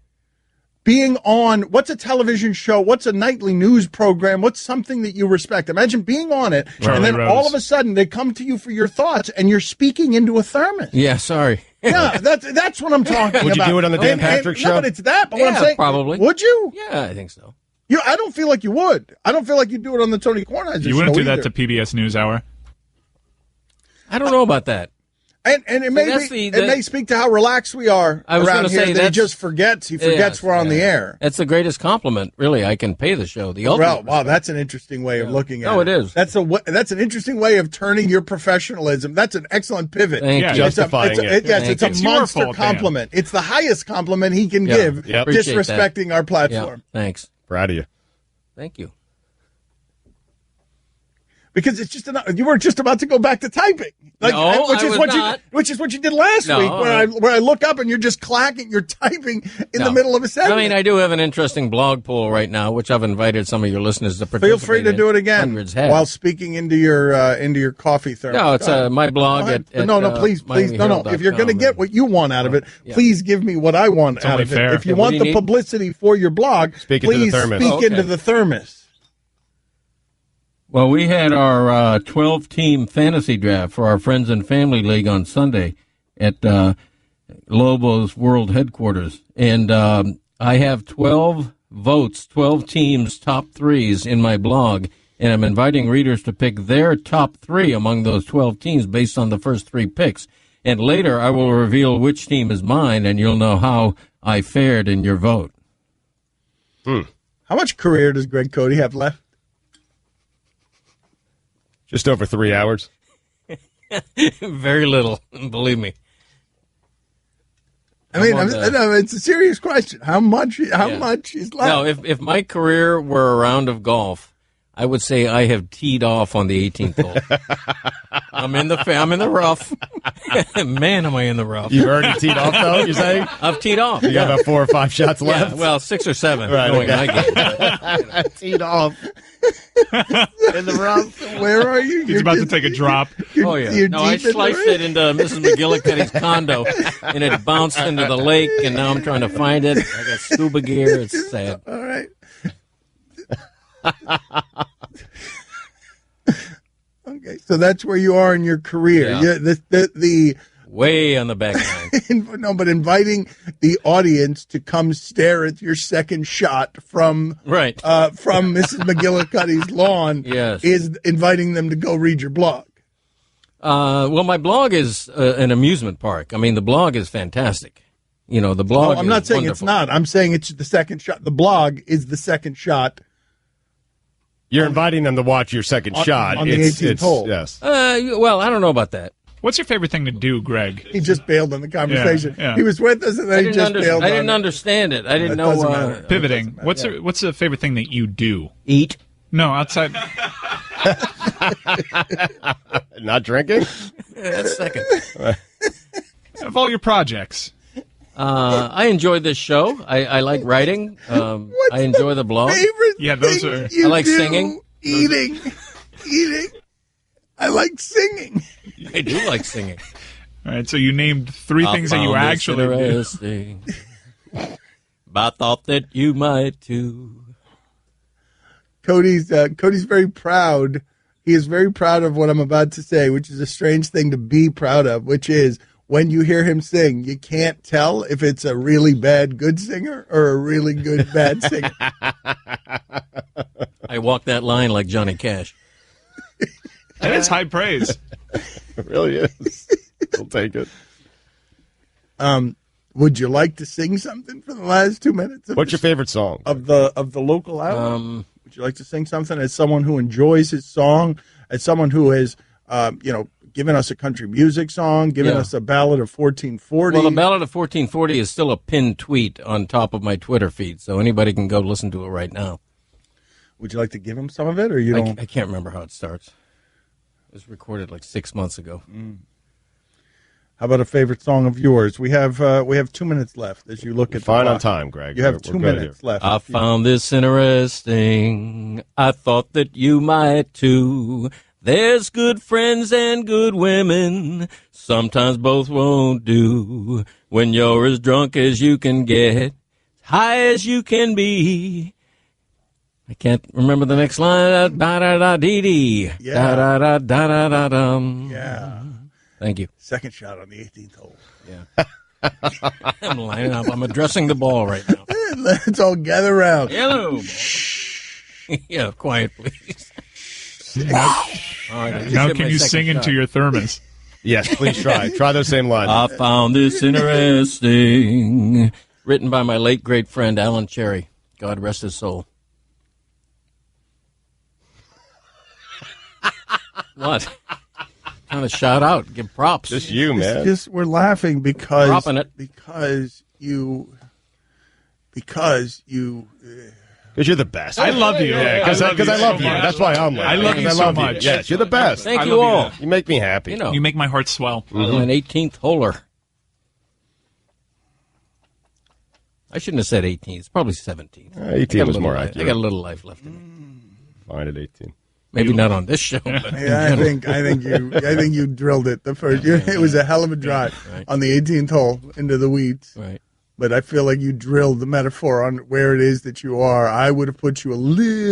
Speaker 2: Being on, what's a television show? What's a nightly news program? What's something that you respect? Imagine being on it,
Speaker 3: Charlie
Speaker 2: and then
Speaker 3: Rose.
Speaker 2: all of a sudden they come to you for your thoughts, and you're speaking into a thermos.
Speaker 4: Yeah, sorry.
Speaker 2: Yeah, that's what I'm talking about.
Speaker 5: Would you do it on the Dan Patrick show?
Speaker 2: No, but it's that. But what I'm
Speaker 4: Yeah,
Speaker 2: saying,
Speaker 4: probably.
Speaker 2: Would you?
Speaker 4: Yeah, I think so.
Speaker 2: I don't feel like you would. I don't feel like you'd do it on the Tony Kornheiser show.
Speaker 3: You wouldn't do that
Speaker 2: either.
Speaker 3: to PBS NewsHour?
Speaker 4: I don't know about that.
Speaker 2: And it may
Speaker 4: that's
Speaker 2: it may speak to how relaxed we are
Speaker 4: I was
Speaker 2: around
Speaker 4: gonna
Speaker 2: here.
Speaker 4: say
Speaker 2: That he
Speaker 4: that's-
Speaker 2: just forgets. He forgets we're on the air.
Speaker 4: That's the greatest compliment, really. I can pay the show. The ultimate.
Speaker 2: Well, wow, that's an interesting way of looking at it.
Speaker 4: No, it is.
Speaker 2: That's an interesting way of turning your professionalism. That's an excellent pivot.
Speaker 4: Thank
Speaker 3: Yeah,
Speaker 4: you.
Speaker 5: justifying it.
Speaker 2: Yes, it's a
Speaker 3: It's your
Speaker 2: monster
Speaker 3: fault, Dan.
Speaker 2: compliment. It's the highest compliment he can
Speaker 4: Yeah.
Speaker 2: give,
Speaker 5: Yep.
Speaker 4: Appreciate
Speaker 2: disrespecting our
Speaker 4: Yeah,
Speaker 2: platform.
Speaker 4: thanks.
Speaker 5: Proud of you.
Speaker 4: Thank you.
Speaker 2: Because it's just you were just about to go back to typing,
Speaker 4: No,
Speaker 2: which
Speaker 4: I
Speaker 2: is
Speaker 4: was
Speaker 2: what
Speaker 4: not.
Speaker 2: which is what you did last
Speaker 4: No,
Speaker 2: week, where I look up and you're just clacking, you're typing in the middle of a segment.
Speaker 4: I mean, I do have an interesting blog poll right now, which I've invited some of your listeners to participate
Speaker 2: Feel free to
Speaker 4: in.
Speaker 2: do it again
Speaker 4: Hundreds have.
Speaker 2: while speaking into your coffee thermos.
Speaker 4: No, it's
Speaker 2: Go ahead.
Speaker 4: my blog
Speaker 2: Go ahead.
Speaker 4: at
Speaker 2: no, please, no. If you're going to get what you want out of it, please give me what I want out
Speaker 3: only
Speaker 2: of it.
Speaker 3: fair.
Speaker 2: If you
Speaker 4: Yeah, what
Speaker 2: want
Speaker 4: do
Speaker 2: the
Speaker 4: you need?
Speaker 2: publicity for your blog,
Speaker 5: Speak into the
Speaker 2: please
Speaker 5: thermos.
Speaker 2: speak
Speaker 4: Oh, okay.
Speaker 2: into the thermos.
Speaker 14: Well, we had our 12-team fantasy draft for our Friends and Family League on Sunday at Lobo's World Headquarters. And I have 12 votes, 12 teams' top threes in my blog. And I'm inviting readers to pick their top three among those 12 teams based on the first three picks. And later I will reveal which team is mine, and you'll know how I fared in your vote.
Speaker 2: How much career does Greg Cote have left?
Speaker 5: Just over 3 hours.
Speaker 4: Very little, believe me.
Speaker 2: I mean,
Speaker 4: I'm on the-
Speaker 2: it's a serious question. How much is left?
Speaker 4: Now, if my career were a round of golf, I would say I have teed off on the 18th hole. I'm in the rough. Man, am I in the rough.
Speaker 5: You've already teed off, though, you're saying?
Speaker 4: I've teed off.
Speaker 5: You got about 4 or 5 shots left?
Speaker 4: Yeah, well, 6 or 7
Speaker 5: Right,
Speaker 4: going
Speaker 5: okay.
Speaker 4: my game.
Speaker 5: Teed off.
Speaker 2: In the rough. Where are you?
Speaker 3: He's about to take a drop.
Speaker 4: Oh, yeah.
Speaker 2: You're
Speaker 4: No, I
Speaker 2: deep in the
Speaker 4: sliced
Speaker 2: rain.
Speaker 4: it into Mrs. McGillicuddy's condo, and it bounced into the lake, and now I'm trying to find it. I got scuba gear. It's sad.
Speaker 2: All right. Okay, so that's where you are in your career.
Speaker 4: Yeah.
Speaker 2: The
Speaker 4: Way on the back line.
Speaker 2: no, but inviting the audience to come stare at your second shot from
Speaker 4: Right.
Speaker 2: From Mrs. McGillicuddy's lawn
Speaker 4: Yes.
Speaker 2: is inviting them to go read your blog.
Speaker 4: Well, my blog is an amusement park. I mean, the blog is fantastic. You know, the blog.
Speaker 2: No, I'm not saying
Speaker 4: wonderful.
Speaker 2: it's not. I'm saying it's the second shot. The blog is the second shot.
Speaker 5: You're inviting them to watch your second shot.
Speaker 2: On the 18th hole.
Speaker 5: Yes.
Speaker 4: Well, I don't know about that.
Speaker 3: What's your favorite thing to do, Greg?
Speaker 2: He just bailed on the conversation.
Speaker 3: Yeah.
Speaker 2: He was with us, and then he just bailed on
Speaker 4: I didn't understand it. I didn't know.
Speaker 2: Doesn't matter.
Speaker 3: Pivoting. What's the favorite thing that you do?
Speaker 4: Eat.
Speaker 3: No, outside.
Speaker 5: Not drinking?
Speaker 4: That's second.
Speaker 3: Of all your projects.
Speaker 4: I enjoy this show. I like writing. I enjoy the blog.
Speaker 2: Favorite
Speaker 3: those are.
Speaker 4: I like singing.
Speaker 2: Eating. I like singing.
Speaker 4: I do like singing.
Speaker 3: All right, so you named three things that you actually do.
Speaker 4: I thought that you might too.
Speaker 2: Cody's very proud. He is very proud of what I'm about to say, which is a strange thing to be proud of, which is when you hear him sing, you can't tell if it's a really bad good singer or a really good bad singer.
Speaker 4: I walk that line like Johnny Cash.
Speaker 3: That is high praise.
Speaker 5: It really is. I'll take it.
Speaker 2: Would you like to sing something for the last 2 minutes?
Speaker 5: What's your favorite song
Speaker 2: of the local hour? Would you like to sing something as someone who enjoys his song, as someone who has, given us a country music song, given us a ballad of 1440?
Speaker 4: Well, the ballad of 1440 is still a pinned tweet on top of my Twitter feed, so anybody can go listen to it right now.
Speaker 2: Would you like to give him some of it, or you don't?
Speaker 4: I can't remember how it starts. It was recorded like 6 months ago.
Speaker 2: How about a favorite song of yours? We have 2 minutes left as you look at
Speaker 5: Fine
Speaker 2: the
Speaker 5: on
Speaker 2: clock.
Speaker 5: time, Greg.
Speaker 2: You have
Speaker 5: We're
Speaker 2: 2
Speaker 5: good
Speaker 2: minutes
Speaker 5: here.
Speaker 2: left.
Speaker 4: I found this interesting. I thought that you might too. There's good friends and good women. Sometimes both won't do. When you're as drunk as you can get, high as you can be. I can't remember the next line. Da-da-da-dee-dee.
Speaker 2: Yeah.
Speaker 4: Da-da-da-da-da-da-dum.
Speaker 2: Yeah.
Speaker 4: Thank you.
Speaker 2: Second shot on the 18th hole.
Speaker 4: Yeah. I'm lining up. I'm addressing the ball right now.
Speaker 2: Let's all gather around.
Speaker 4: Hello. Yeah, quiet, please. All right,
Speaker 3: Now can you sing into your thermos?
Speaker 5: Yes, please try. Try those same lines.
Speaker 4: I found this interesting. Written by my late great friend Alan Cherry. God rest his soul. What? Trying to shout out, give props.
Speaker 5: Just you, man.
Speaker 2: We're laughing because
Speaker 4: Dropping it.
Speaker 2: because you
Speaker 5: Because you're the best.
Speaker 3: I love you.
Speaker 5: Yeah, because I love you.
Speaker 3: much.
Speaker 5: That's why I'm laughing.
Speaker 3: I love you so much.
Speaker 5: Yes, you're the best.
Speaker 4: Thank
Speaker 3: I
Speaker 4: you
Speaker 3: love
Speaker 4: all.
Speaker 5: You make me happy.
Speaker 4: You know,
Speaker 3: You make my heart swell.
Speaker 4: I'm an 18th holer. I shouldn't have said 18th. It's probably 17th.
Speaker 5: 18 was more accurate.
Speaker 4: I got a little life left in me.
Speaker 5: Fine at 18.
Speaker 4: Maybe not on this show. But
Speaker 2: Yeah, I think you drilled it the first. It was a hell of a drive on the 18th hole into the weeds.
Speaker 4: Right.
Speaker 2: But I feel like you drilled the metaphor on where it is that you are. I would have put you a little